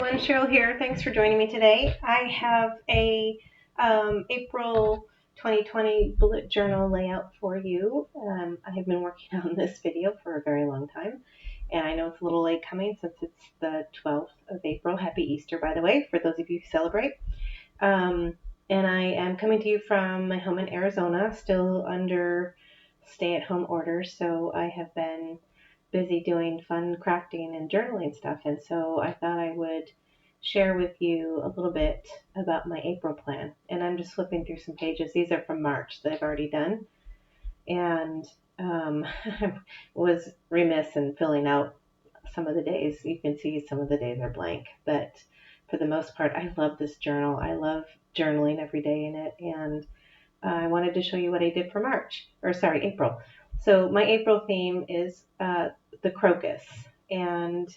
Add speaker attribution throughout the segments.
Speaker 1: everyone, Cheryl here. Thanks for joining me today. I have a April 2020 bullet journal layout for you. I have been working on this video for a very long time, and I know it's a little late coming since it's the 12th of April. Happy Easter, by the way, for those of you who celebrate. And I am coming to you from my home in Arizona, still under stay-at-home orders, so I have been busy doing fun crafting and journaling stuff, and so I thought I would share with you a little bit about my April plan. And I'm just flipping through some pages. These are from March that I've already done, and I was remiss in filling out some of the days. You can see some of the days are blank, but for the most part, I love this journal. I love journaling every day in it, and I wanted to show you what I did for April. So my April theme is the crocus, and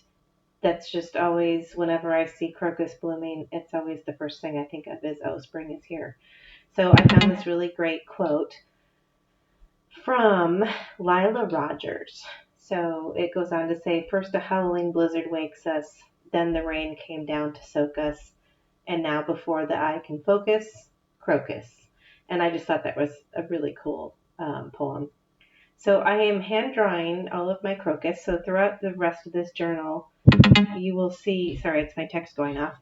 Speaker 1: that's just always, whenever I see crocus blooming, it's always the first thing I think of is, oh, spring is here. So I found this really great quote from Lila Rogers. So it goes on to say, first a howling blizzard wakes us, then the rain came down to soak us, and now before the eye can focus, crocus. And I just thought that was a really cool poem. So I am hand drawing all of my crocus. So throughout the rest of this journal, you will see, sorry, it's my text going off.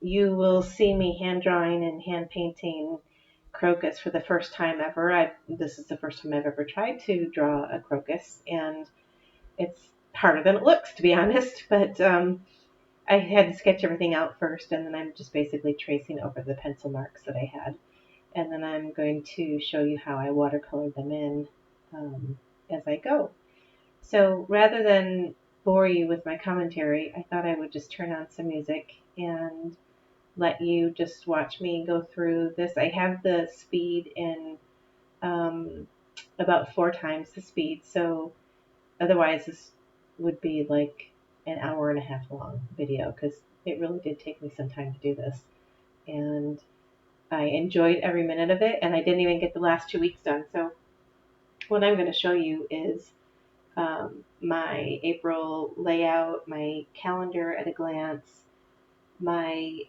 Speaker 1: You will see me hand drawing and hand painting crocus for the first time ever. This is the first time I've ever tried to draw a crocus, and it's harder than it looks, to be honest. But I had to sketch everything out first, and then I'm just basically tracing over the pencil marks that I had. And then I'm going to show you how I watercolored them in as I go. So rather than bore you with my commentary, I thought I would just turn on some music and let you just watch me go through this. I have the speed in about 4 times the speed, so otherwise this would be like an hour and a half long video, because it really did take me some time to do this. And I enjoyed every minute of it, and I didn't even get the last 2 weeks done. So what I'm going to show you is my April layout, my calendar at a glance, my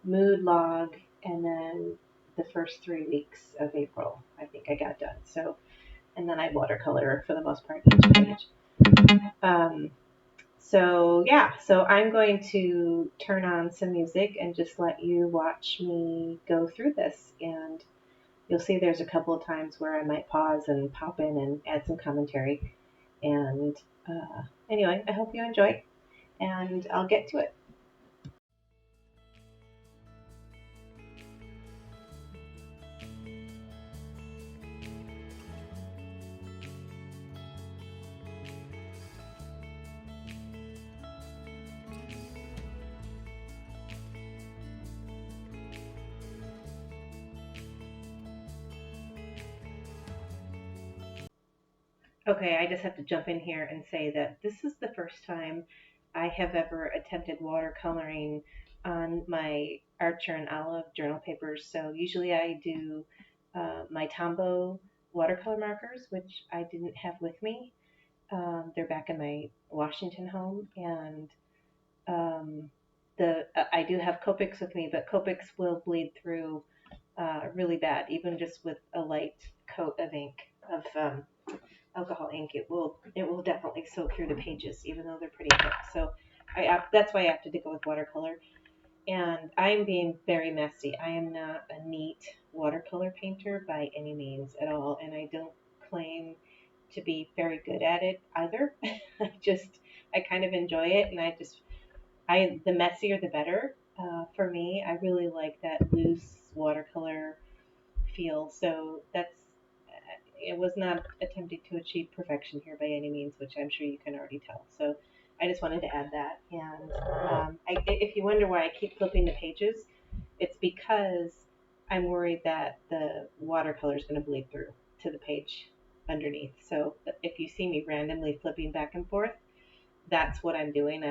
Speaker 1: mood log, and then the first 3 weeks of April I think I got done. So, and then I watercolor for the most part each page. So I'm going to turn on some music and just let you watch me go through this, and you'll see there's a couple of times where I might pause and pop in and add some commentary. And anyway, I hope you enjoy, and I'll get to it. Okay, I just have to jump in here and say that this is the first time I have ever attempted watercoloring on my Archer and Olive journal papers. So usually I do my Tombow watercolor markers, which I didn't have with me. They're back in my Washington home, and I do have Copics with me, but Copics will bleed through really bad, even just with a light coat of ink, of alcohol ink. It will definitely soak through the pages, even though they're pretty thick. So that's why I opted to go with watercolor. And I'm being very messy. I am not a neat watercolor painter by any means at all, and I don't claim to be very good at it either. I kind of enjoy it, and the messier the better. For me, I really like that loose watercolor feel. So it was not attempting to achieve perfection here by any means, which I'm sure you can already tell. So I just wanted to add that. And if you wonder why I keep flipping the pages, it's because I'm worried that the watercolor is going to bleed through to the page underneath. So if you see me randomly flipping back and forth, that's what I'm doing.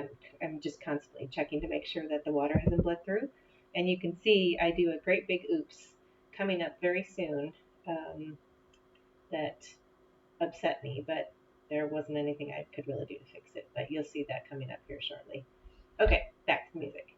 Speaker 1: I'm just constantly checking to make sure that the water hasn't bled through. And you can see I do a great big oops coming up very soon. That upset me, but there wasn't anything I could really do to fix it. But you'll see that coming up here shortly. Okay, back to the music.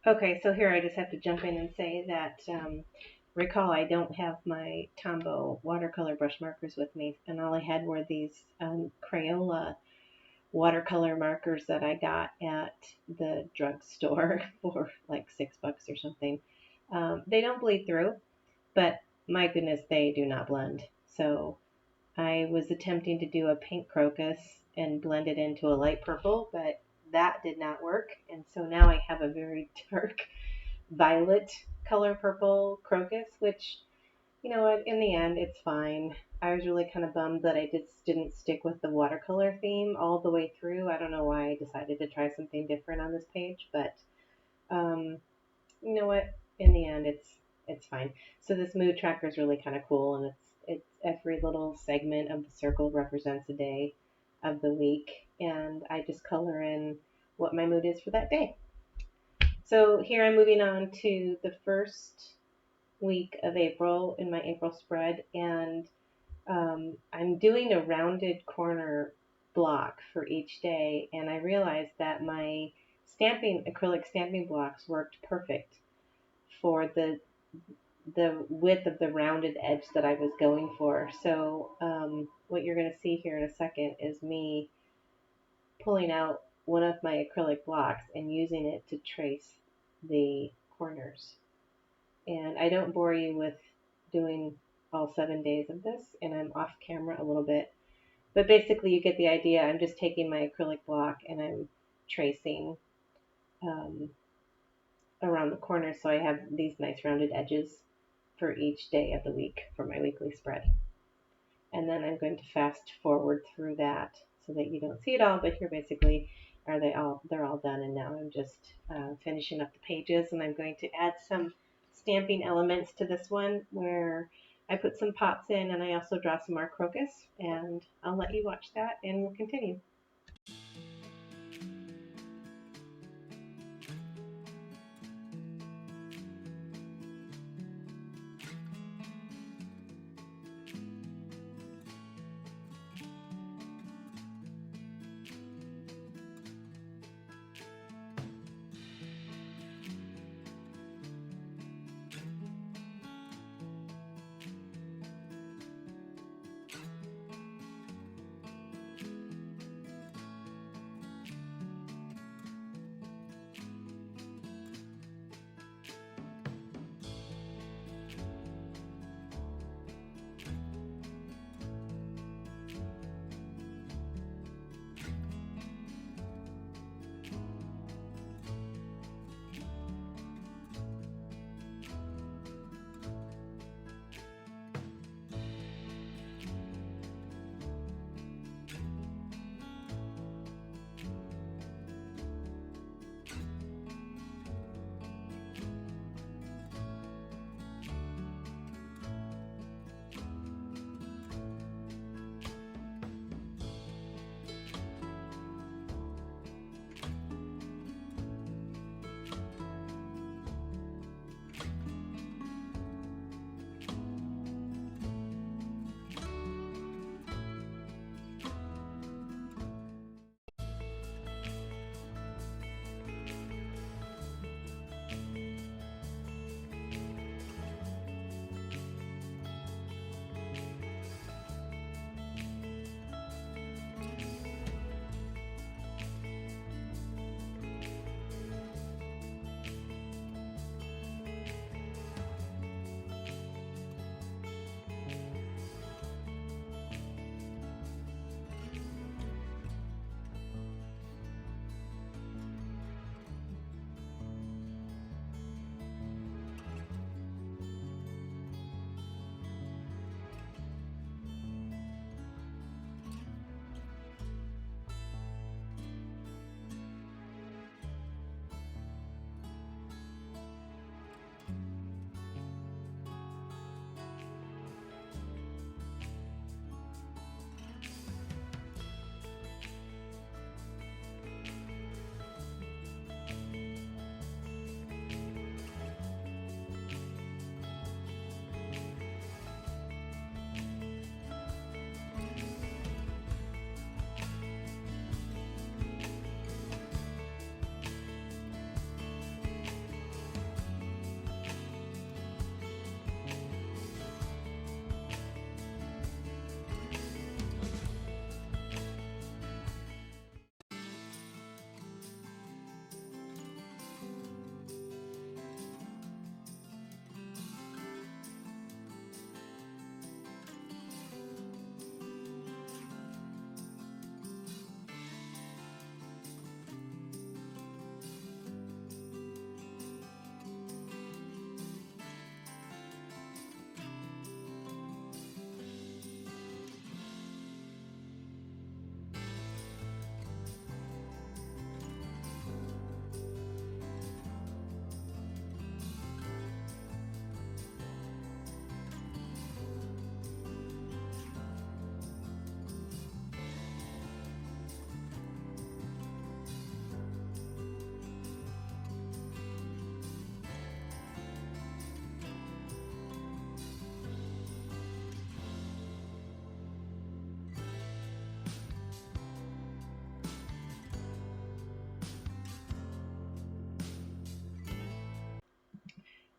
Speaker 1: Okay, so here I just have to jump in and say that recall I don't have my Tombow watercolor brush markers with me, and all I had were these Crayola watercolor markers that I got at the drugstore for like $6 or something. They don't bleed through, but my goodness, they do not blend. So I was attempting to do a pink crocus and blend it into a light purple, but that did not work. And so now I have a very dark violet color purple crocus, which, you know what, in the end, it's fine. I was really kind of bummed that I just didn't stick with the watercolor theme all the way through. I don't know why I decided to try something different on this page, but um, you know what? In the end, it's fine. So this mood tracker is really kind of cool, and it's every little segment of the circle represents a day of the week, and I just color in what my mood is for that day. So here I'm moving on to the first week of April in my April spread, and I'm doing a rounded corner block for each day, and I realized that my acrylic stamping blocks worked perfect for the width of the rounded edge that I was going for. So what you're going to see here in a second is me pulling out one of my acrylic blocks and using it to trace the corners. And I don't bore you with doing all 7 days of this, and I'm off camera a little bit. But basically, you get the idea. I'm just taking my acrylic block and I'm tracing um, around the corners so I have these nice rounded edges for each day of the week for my weekly spread. And then I'm going to fast forward through that so that you don't see it all, but here basically they're all done, and now I'm just finishing up the pages, and I'm going to add some stamping elements to this one where I put some pots in and I also draw some more crocus, and I'll let you watch that and we'll continue.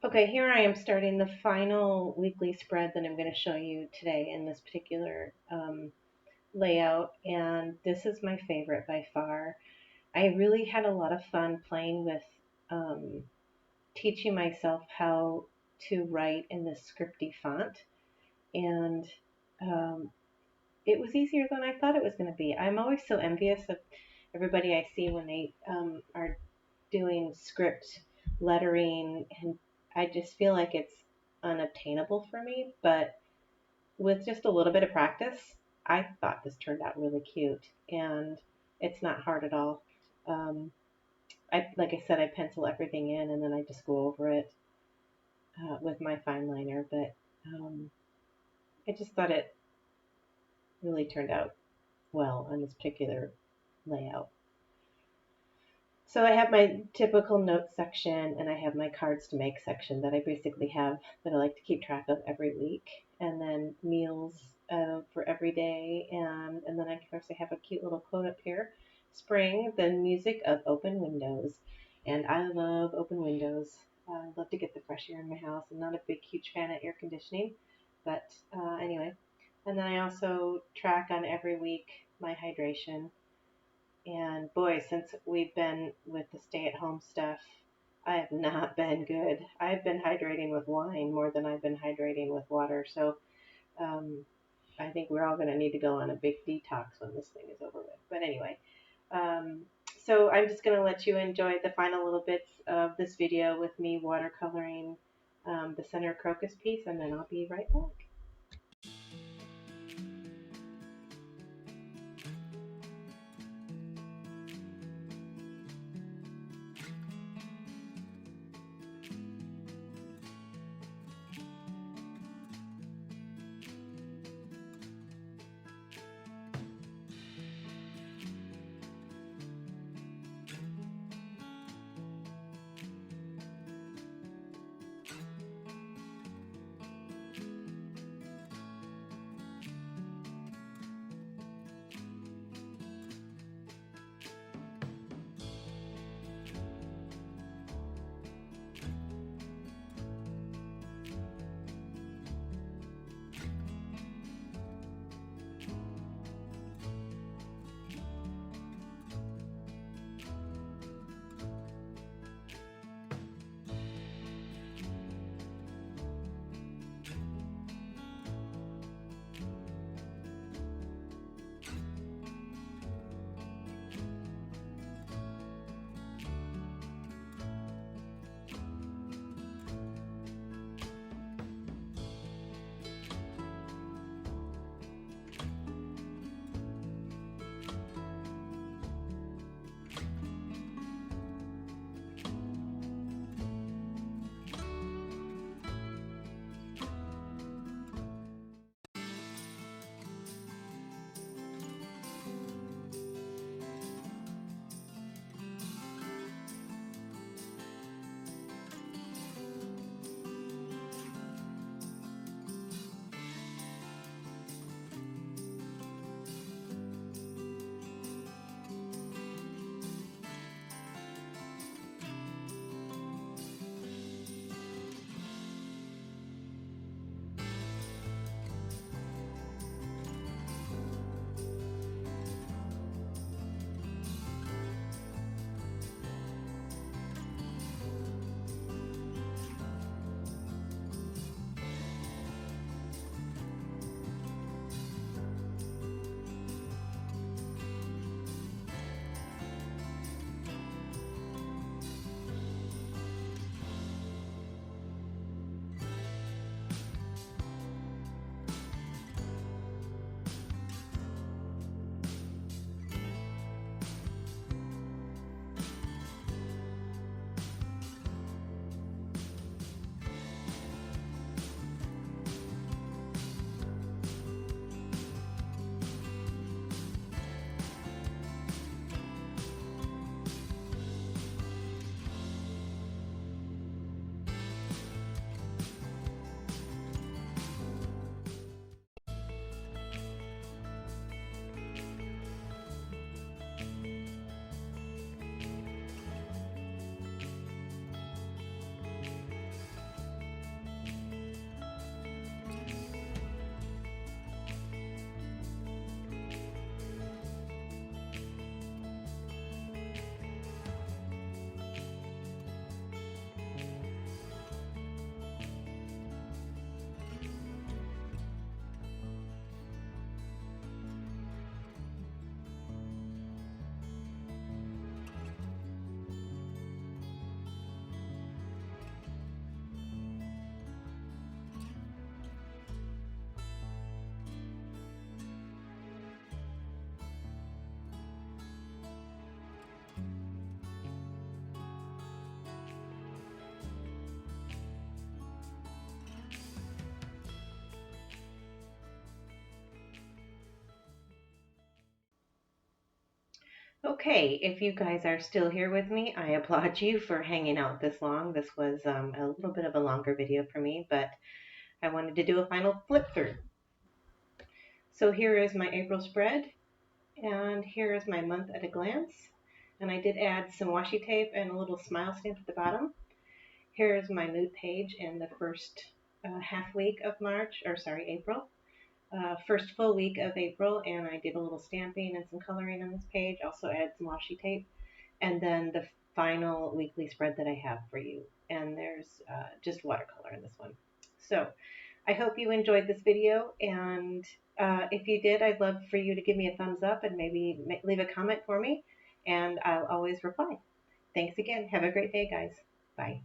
Speaker 1: Okay, here I am starting the final weekly spread that I'm going to show you today in this particular layout, and this is my favorite by far. I really had a lot of fun playing with teaching myself how to write in this scripty font, and um, it was easier than I thought it was going to be. I'm always so envious of everybody I see when they are doing script lettering, and I just feel like it's unobtainable for me. But with just a little bit of practice, I thought this turned out really cute, and it's not hard at all. Um, like I said, I pencil everything in, and then I just go over it with my fine liner. But I just thought it really turned out well on this particular layout. So I have my typical notes section, and I have my cards to make section that I basically have that I like to keep track of every week, and then meals for every day, and then I of course I have a cute little quote up here: "Spring, the music of open windows," and I love open windows. I love to get the fresh air in my house. I'm not a big huge fan of air conditioning, but anyway. And then I also track on every week my hydration. And boy, since we've been with the stay-at-home stuff, I have not been good. I've been hydrating with wine more than I've been hydrating with water. So um, I think we're all going to need to go on a big detox when this thing is over with. But anyway, um, so I'm just going to let you enjoy the final little bits of this video with me watercoloring the center crocus piece, and then I'll be right back. Okay, if you guys are still here with me, I applaud you for hanging out this long. This was a little bit of a longer video for me, but I wanted to do a final flip through. So here is my April spread, and here is my month at a glance. And I did add some washi tape and a little smile stamp at the bottom. Here is my mood page in the first half week of April. First full week of April, and I did a little stamping and some coloring on this page. Also added some washi tape. And then the final weekly spread that I have for you. And there's just watercolor in this one. So I hope you enjoyed this video, and if you did, I'd love for you to give me a thumbs up and maybe leave a comment for me, and I'll always reply. Thanks again. Have a great day, guys. Bye.